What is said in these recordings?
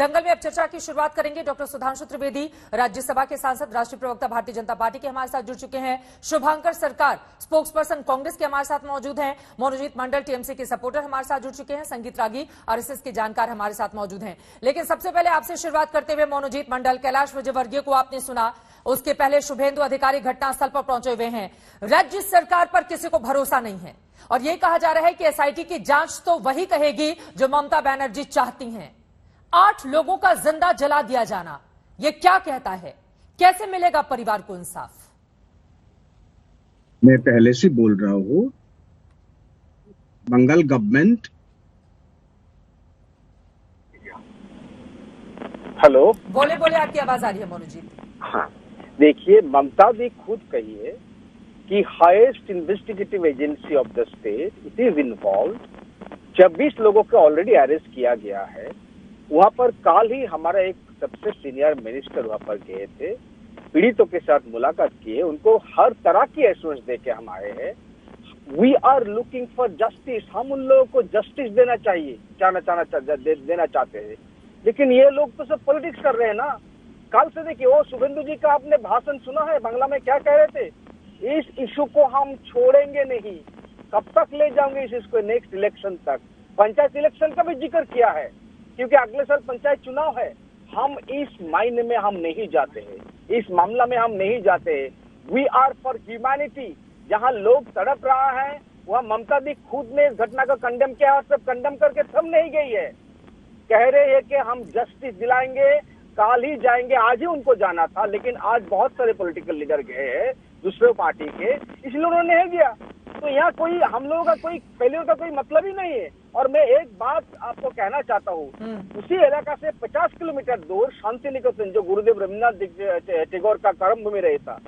दंगल में अब चर्चा की शुरुआत करेंगे डॉक्टर सुधांशु त्रिवेदी, राज्यसभा के सांसद, राष्ट्रीय प्रवक्ता भारतीय जनता पार्टी के हमारे साथ जुड़ चुके हैं। शुभांकर सरकार, स्पोक्स पर्सन कांग्रेस के हमारे साथ मौजूद हैं। मनोजीत मंडल, टीएमसी के सपोर्टर हमारे साथ जुड़ चुके हैं। संगीत रागी, आरएसएस के जानकार हमारे साथ मौजूद हैं। लेकिन सबसे पहले आपसे शुरुआत करते हुए मनोजीत मंडल, कैलाश विजयवर्गीय को आपने सुना, उसके पहले शुभेंदु अधिकारी घटनास्थल पर पहुंचे हुए हैं। राज्य सरकार पर किसी को भरोसा नहीं है और यह कहा जा रहा है कि एसआईटी की जांच तो वही कहेगी जो ममता बनर्जी चाहती हैं। 8 लोगों का जिंदा जला दिया जाना, यह क्या कहता है? कैसे मिलेगा परिवार को इंसाफ? मैं पहले से बोल रहा हूं, बंगाल गवर्नमेंट। हेलो, बोले बोले, आपकी आवाज आ रही है मनोजीत। हाँ, देखिए, ममता जी खुद कही है कि highest investigative agency of the state it is involve. 26 लोगों को ऑलरेडी अरेस्ट किया गया है। वहां पर कल ही हमारा एक सबसे सीनियर मिनिस्टर वहां पर गए थे, पीड़ितों के साथ मुलाकात किए, उनको हर तरह की एश्योरेंस देके हम आए हैं। We are looking for justice. हम उन लोगों को जस्टिस देना देना चाहते हैं, लेकिन ये लोग तो सब पॉलिटिक्स कर रहे हैं ना। कल से देखिए, वो शुभेंदु जी का आपने भाषण सुना है, बांग्ला में क्या कह रहे थे? इस इशू को हम छोड़ेंगे नहीं। कब तक ले जाओगे इस इसको? नेक्स्ट इलेक्शन तक। पंचायत इलेक्शन का भी जिक्र किया है, क्योंकि अगले साल पंचायत चुनाव है। हम इस मायने में हम नहीं जाते हैं, इस मामला में हम नहीं जाते हैं। We are for humanity. जहां लोग तड़प रहा है, वहां ममता दी खुद ने इस घटना को कंडेम किया और सब कंडेम करके थम नहीं गई है। कह रहे हैं कि हम जस्टिस दिलाएंगे, कल ही जाएंगे। आज ही उनको जाना था, लेकिन आज बहुत सारे पॉलिटिकल लीडर गए हैं दूसरे पार्टी के, इसलिए उन्होंने नहीं गया। तो यहाँ कोई हम लोगों का कोई फेल्यूर का कोई मतलब ही नहीं है। और मैं एक बात आपको कहना चाहता हूँ, उसी इलाका से 50 किलोमीटर दूर शांति निकेतन, जो गुरुदेव रविन्द्रनाथ टैगोर का कर्म भूमि रहता,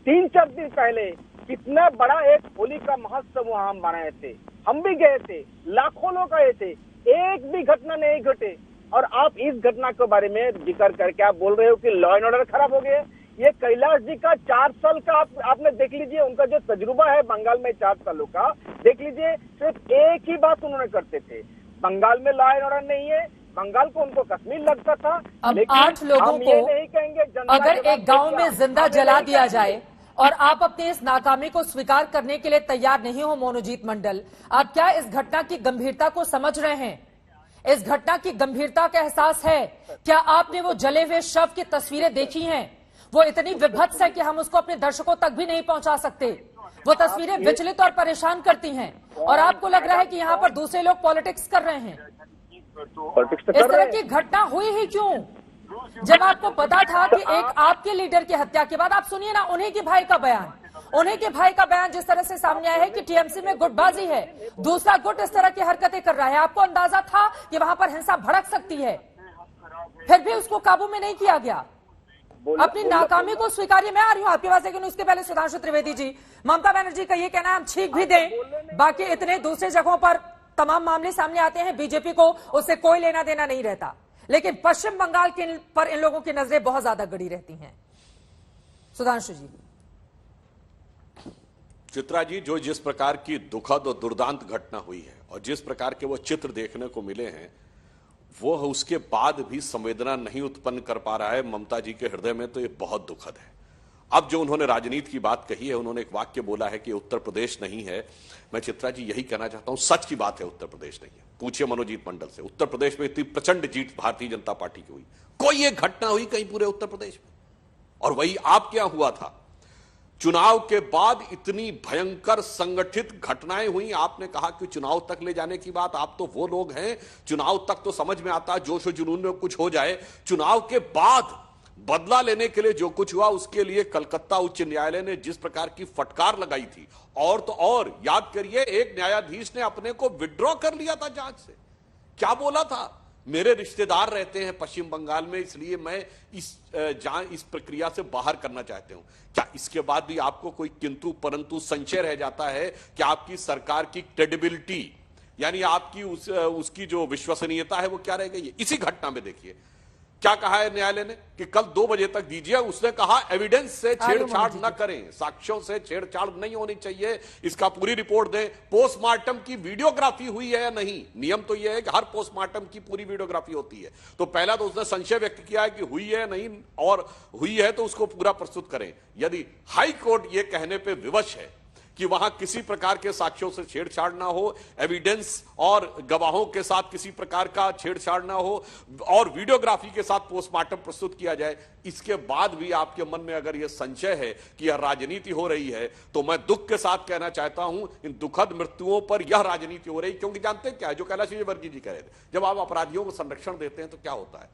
3-4 दिन पहले कितना बड़ा एक होली का महोत्सव वहां हम बनाए थे। हम भी गए थे, लाखों लोग आए थे, एक भी घटना नहीं घटे। और आप इस घटना के बारे में जिक्र करके आप बोल रहे हो कि लॉ एंड ऑर्डर खराब हो गया। ये कैलाश जी का 4 साल का आपने देख लीजिए, उनका जो तजुर्बा है बंगाल में 4 सालों का, देख लीजिए। सिर्फ एक ही बात उन्होंने करते थे, बंगाल में लॉ एंड ऑर्डर नहीं है। बंगाल को उनको कश्मीर लगता था। अब 8 लोगों को नहीं कहेंगे, अगर एक गांव में जिंदा जला दिया जाए और आप अपने इस नाकामी को स्वीकार करने के लिए तैयार नहीं हो, मनोजीत मंडल, आप क्या इस घटना की गंभीरता को समझ रहे हैं? इस घटना की गंभीरता का एहसास है? क्या आपने वो जले हुए शव की तस्वीरें देखी हैं? वो इतनी विभत्स है कि हम उसको अपने दर्शकों तक भी नहीं पहुंचा सकते। वो तस्वीरें विचलित और परेशान करती हैं, और आपको लग रहा है कि यहाँ पर दूसरे लोग पॉलिटिक्स कर रहे हैं। इस तरह की घटना हुई ही क्यों, जब आपको पता था कि एक आपके लीडर की हत्या के बाद, आप सुनिए ना उन्हीं के भाई का बयान, जिस तरह से सामने आया है कि टीएमसी में गुटबाजी है, दूसरा गुट इस तरह की हरकतें कर रहा है। आपको अंदाजा था कि वहां पर हिंसा भड़क सकती है, फिर भी उसको काबू में नहीं किया गया। अपनी नाकामी को स्वीकारिए। मैं आ रही हूं आपके पास, लेकिन उसके पहले सुधांशु त्रिवेदी जी, ममता बनर्जी का ये कहना है हम छींक भी दें, बाकी इतने दूसरे जगहों पर तमाम मामले सामने आते हैं, बीजेपी को उससे कोई लेना देना नहीं रहता, लेकिन पश्चिम बंगाल पर इन लोगों की नजरें बहुत ज्यादा गड़ी रहती हैं। सुधांशु जी। चित्रा जी, जो जिस प्रकार की दुखद और दुर्दांत घटना हुई है और जिस प्रकार के वो चित्र देखने को मिले हैं, वो उसके बाद भी संवेदना नहीं उत्पन्न कर पा रहा है ममता जी के हृदय में, तो ये बहुत दुखद है। अब जो उन्होंने राजनीति की बात कही है, उन्होंने एक वाक्य बोला है कि उत्तर प्रदेश नहीं है। मैं चित्रा जी यही कहना चाहता हूं, सच की बात है, उत्तर प्रदेश नहीं है। पूछिए मनोजीत मंडल से, उत्तर प्रदेश में इतनी प्रचंड जीत भारतीय जनता पार्टी की हुई, कोई एक घटना हुई कहीं पूरे उत्तर प्रदेश में? और वही आपके यहां हुआ था। चुनाव के बाद इतनी भयंकर संगठित घटनाएं हुई। आपने कहा कि चुनाव तक ले जाने की बात, आप तो वो लोग हैं, चुनाव तक तो समझ में आता है, जोश और जुनून में कुछ हो जाए। चुनाव के बाद बदला लेने के लिए जो कुछ हुआ, उसके लिए कलकत्ता उच्च न्यायालय ने जिस प्रकार की फटकार लगाई थी, और तो और याद करिए, एक न्यायाधीश ने अपने को विड्रॉ कर लिया था जांच से। क्या बोला था? मेरे रिश्तेदार रहते हैं पश्चिम बंगाल में, इसलिए मैं इस प्रक्रिया से बाहर करना चाहते हूं। क्या इसके बाद भी आपको कोई किंतु परंतु संशय रह जाता है कि आपकी सरकार की क्रेडिबिलिटी, यानी आपकी उसकी जो विश्वसनीयता है, वो क्या रह गई है? इसी घटना में देखिए, क्या कहा है न्यायालय ने कि कल 2 बजे तक दीजिए। उसने कहा एविडेंस से छेड़छाड़ न करें, साक्ष्यों से छेड़छाड़ नहीं होनी चाहिए, इसका पूरी रिपोर्ट दें। पोस्टमार्टम की वीडियोग्राफी हुई है या नहीं, नियम तो यह है कि हर पोस्टमार्टम की पूरी वीडियोग्राफी होती है। तो पहला तो उसने संशय व्यक्त किया है कि हुई है नहीं, और हुई है तो उसको पूरा प्रस्तुत करें। यदि हाई कोर्ट यह कहने पर विवश है कि वहां किसी प्रकार के साक्ष्यों से छेड़छाड़ ना हो, एविडेंस और गवाहों के साथ किसी प्रकार का छेड़छाड़ ना हो, और वीडियोग्राफी के साथ पोस्टमार्टम प्रस्तुत किया जाए, इसके बाद भी आपके मन में अगर यह संशय है कि यह राजनीति हो रही है, तो मैं दुख के साथ कहना चाहता हूं इन दुखद मृत्युओं पर यह राजनीति हो रही। क्योंकि जानते हैं क्या है, जो कैलाश विजयवर्गीय जी कह रहे थे, जब आप अपराधियों को संरक्षण देते हैं तो क्या होता है,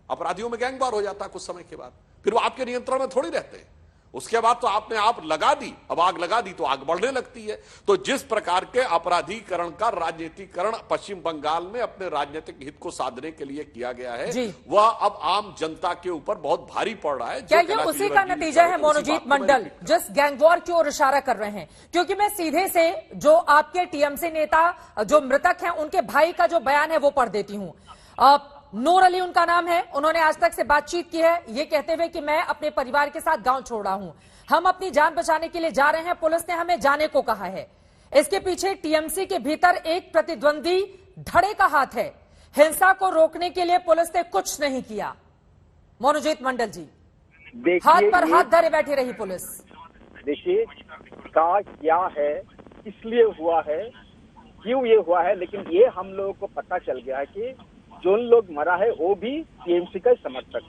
अपराधियों में गैंगवार हो जाता है कुछ समय के बाद, फिर वो आपके नियंत्रण में थोड़ी रहते हैं। उसके बाद तो आपने आप लगा दी, अब आग लगा दी तो आग बढ़ने लगती है। तो जिस प्रकार के अपराधीकरण का राजनीतिकरण पश्चिम बंगाल में अपने राजनीतिक हित को साधने के लिए किया गया है, वह अब आम जनता के ऊपर बहुत भारी पड़ रहा है। क्या ये उसी का नतीजा है मनोजीत मंडल, जिस गैंगवॉर की ओर इशारा कर रहे हैं? क्योंकि मैं सीधे से जो आपके टीएमसी नेता जो मृतक हैं उनके भाई का जो बयान है वो पढ़ देती हूं। नूर अली उनका नाम है, उन्होंने आज तक से बातचीत की है ये कहते हुए कि मैं अपने परिवार के साथ गांव छोड़ रहा हूं, हम अपनी जान बचाने के लिए जा रहे हैं, पुलिस ने हमें जाने को कहा है। इसके पीछे टीएमसी के भीतर एक प्रतिद्वंदी धड़े का हाथ है, हिंसा को रोकने के लिए पुलिस ने कुछ नहीं किया। मनोजीत मंडल जी, हाथ पर हाथ धरे बैठी रही पुलिस। देखिए का क्या है, इसलिए हुआ है, क्यों ये हुआ है, लेकिन ये हम लोगों को पता चल गया है कि जो लोग मरा है वो भी टीएमसी का समर्थक